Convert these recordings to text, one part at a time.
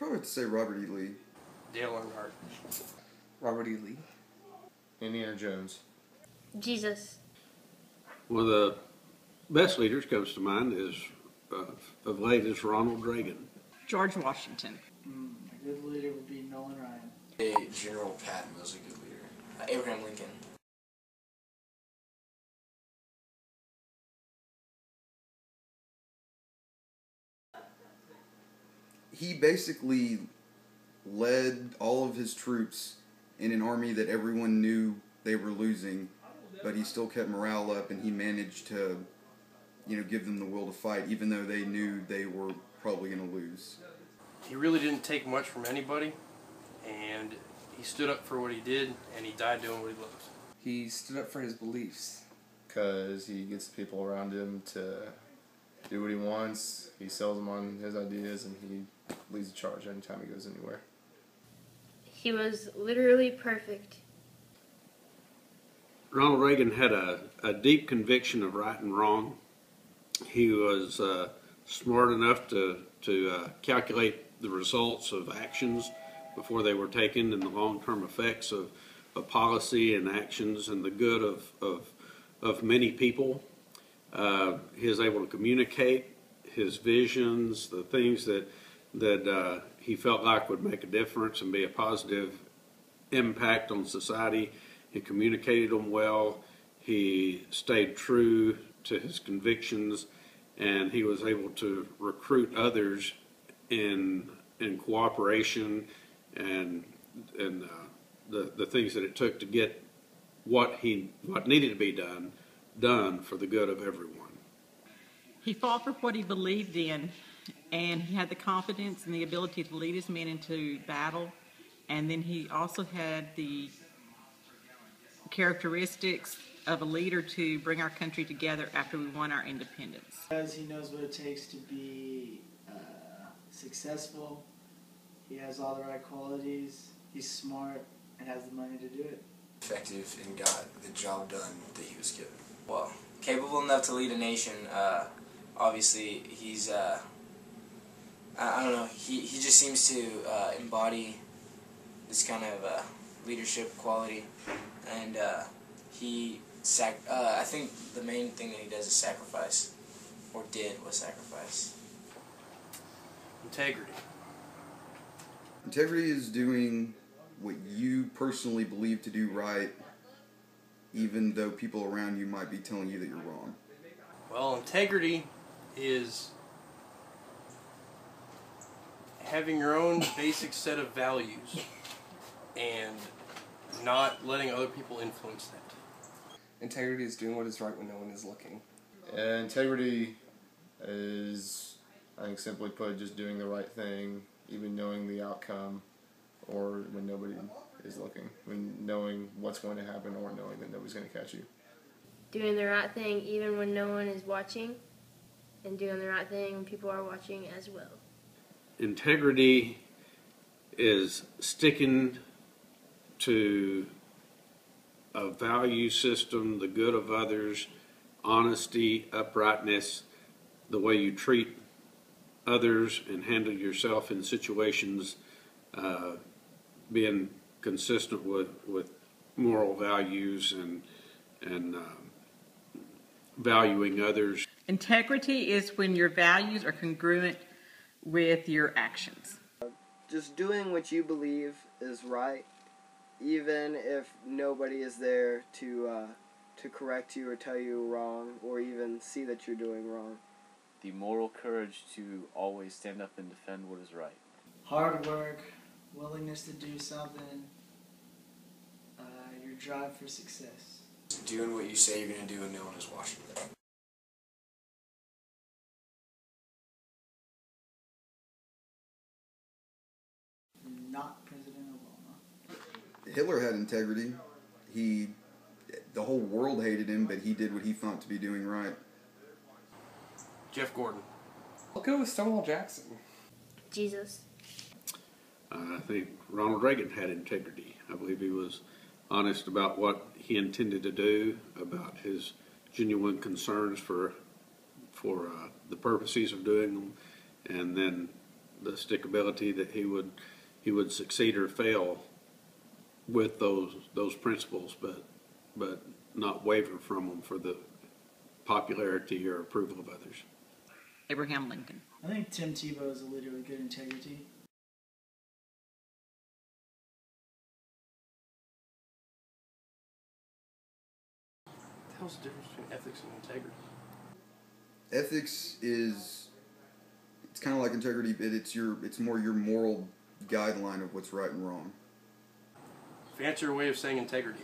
probably have to say Robert E. Lee. Dale Earnhardt. Robert E. Lee. Indiana Jones. Jesus. One of the best leaders comes to mind is, of late, is Ronald Reagan. George Washington. A good leader would be Nolan Ryan. General Patton was a good leader. Abraham Lincoln. He basically led all of his troops in an army that everyone knew they were losing, but he still kept morale up, and he managed to, give them the will to fight, even though they knew they were probably going to lose. He really didn't take much from anybody, and he stood up for what he did, and he died doing what he loves. He stood up for his beliefs. Because he gets the people around him to do what he wants. He sells them on his ideas, and he leads the charge anytime he goes anywhere. He was literally perfect. Ronald Reagan had a deep conviction of right and wrong. He was smart enough to calculate the results of actions before they were taken, and the long-term effects of policy and actions and the good of many people. He was able to communicate his visions, the things that he felt like would make a difference and be a positive impact on society. He communicated them well. He stayed true to his convictions, and he was able to recruit others in cooperation and the things that it took to get what needed to be done for the good of everyone. He fought for what he believed in, and he had the confidence and the ability to lead his men into battle. And then he also had the characteristics of a leader to bring our country together after we won our independence. Because he knows what it takes to be successful. He has all the right qualities. He's smart and has the money to do it. Effective and got the job done that he was given. Well, capable enough to lead a nation. Obviously, he's, I don't know, he just seems to embody this kind of leadership quality. And I think the main thing that he does is sacrifice, or did was sacrifice. Integrity. Integrity is doing what you personally believe to do right, even though people around you might be telling you that you're wrong. Well, integrity is having your own basic set of values and not letting other people influence that. Integrity is doing what is right when no one is looking. Integrity is, I think, simply put, just doing the right thing, even knowing the outcome, or when nobody is looking, when knowing what's going to happen, or knowing that nobody's going to catch you. Doing the right thing even when no one is watching, and doing the right thing when people are watching as well. Integrity is sticking to a value system, the good of others, honesty, uprightness, the way you treat others and handle yourself in situations, being consistent with moral values and valuing others. Integrity is when your values are congruent with your actions. Just doing what you believe is right, even if nobody is there to correct you or tell you wrong, or even see that you're doing wrong. The moral courage to always stand up and defend what is right. Hard work, willingness to do something, your drive for success. Doing what you say you're going to do when no one is watching. Not President Obama. Hitler had integrity. The whole world hated him, but he did what he thought to be doing right. Jeff Gordon. I'll go with Stonewall Jackson. Jesus. I think Ronald Reagan had integrity. I believe he was honest about what he intended to do, about his genuine concerns for the purposes of doing them, and then the stickability that he would succeed or fail with those principles, but not waver from them for the popularity or approval of others. Abraham Lincoln. I think Tim Tebow is a leader with good integrity. What the hell's the difference between ethics and integrity? Ethics is, it's kind of like integrity, but it's more your moral guideline of what's right and wrong. Fancy way of saying integrity.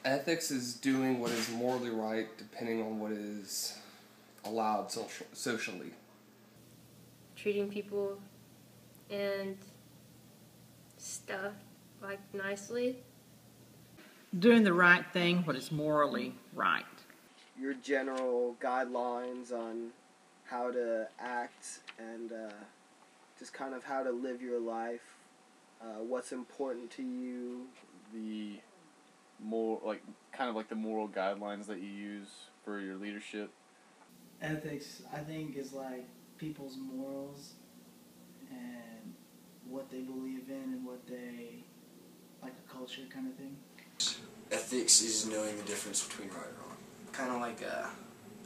Ethics is doing what is morally right depending on what is allowed socially. Treating people and stuff like nicely. Doing the right thing, what is morally right. Your general guidelines on how to act and just kind of how to live your life, what's important to you. The more kind of like the moral guidelines that you use for your leadership. Ethics, I think, is like people's morals and what they believe in and what they, like a culture kind of thing. Ethics is knowing the difference between right and wrong. Kind of like,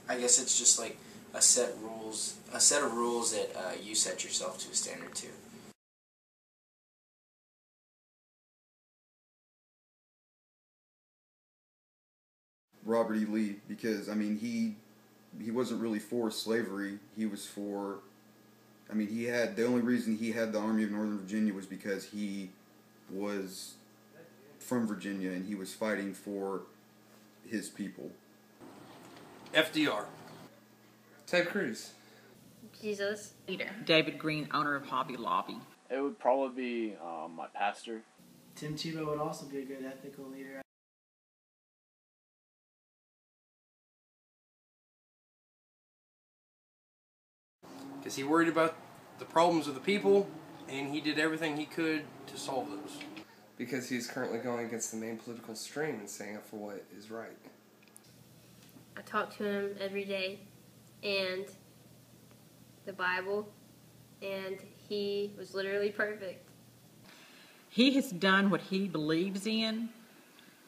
I guess it's just like a set of rules that you set yourself to a standard to. Robert E. Lee, because, I mean, he wasn't really for slavery. He was for, I mean, the only reason he had the Army of Northern Virginia was because he was from Virginia and he was fighting for his people. FDR. Ted Cruz. Jesus. Leader. David Green, owner of Hobby Lobby. It would probably be my pastor. Tim Tebow would also be a good ethical leader. Because he worried about the problems of the people, and he did everything he could to solve those. Because he's currently going against the main political stream and standing up for what is right. I talk to him every day, and the Bible, and he was literally perfect. He has done what he believes in,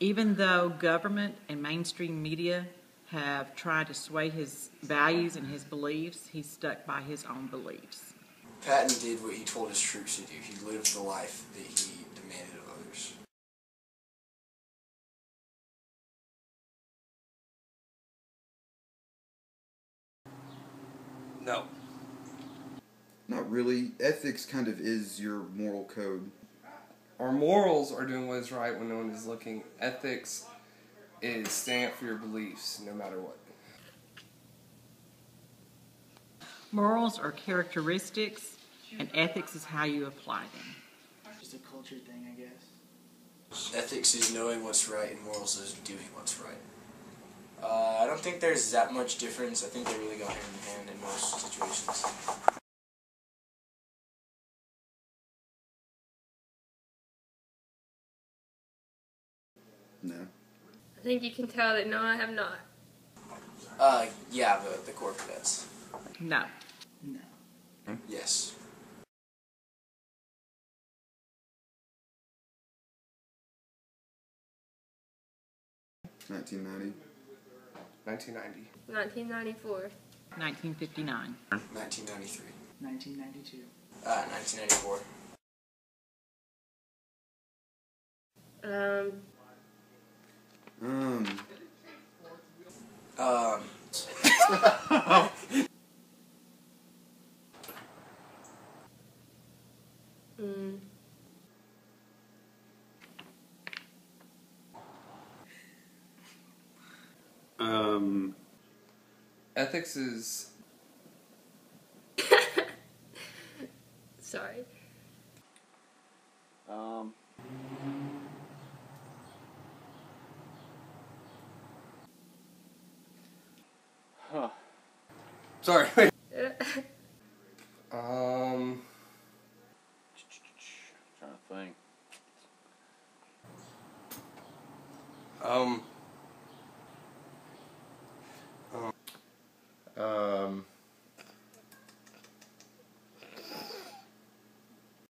even though government and mainstream media have tried to sway his values and his beliefs. He's stuck by his own beliefs. Patton did what he told his troops to do. He lived the life that he demanded of others. No. Not really. Ethics kind of is your moral code. Our morals are doing what is right when no one is looking. Ethics is standing up for your beliefs no matter what. Morals are characteristics, and ethics is how you apply them. Just a culture thing, I guess. Ethics is knowing what's right, and morals is doing what's right. I don't think there's that much difference. I think they really go hand in hand in most situations. No. I think you can tell that no, I have not. Yeah, the Corps Cadets. No. No. Yes. $1990. 1990. 1994. 1959. 1993. 1992. 1994. Ethics is... Sorry. Sorry.